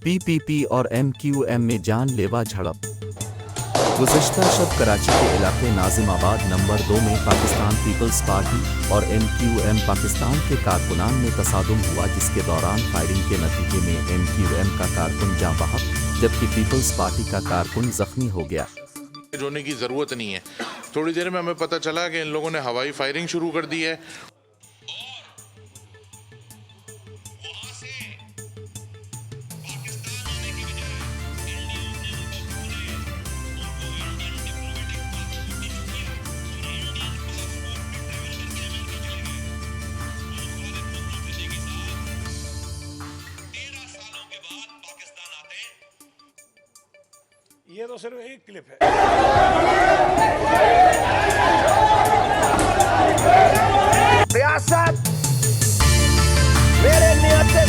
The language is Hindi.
पीपीपी और एमक्यूएम में जानलेवा झड़प। गुज़श्ता शब कराची के इलाके नाजिमाबाद नंबर 2 में पाकिस्तान पीपल्स पार्टी और एमक्यूएम पाकिस्तान के कारकुनान में तसादुम हुआ, जिसके दौरान फायरिंग के नतीजे में एमक्यूएम का कारकुन जाँ बहक जबकि पीपल्स पार्टी का कारकुन जख्मी हो गया। रोने की ज़रूरत नहीं है। थोड़ी देर में हमें पता चला कि इन लोगों ने हवाई फायरिंग शुरू कर दी है। ये तो सिर्फ एक क्लिप है। रियासत मेरे नियत से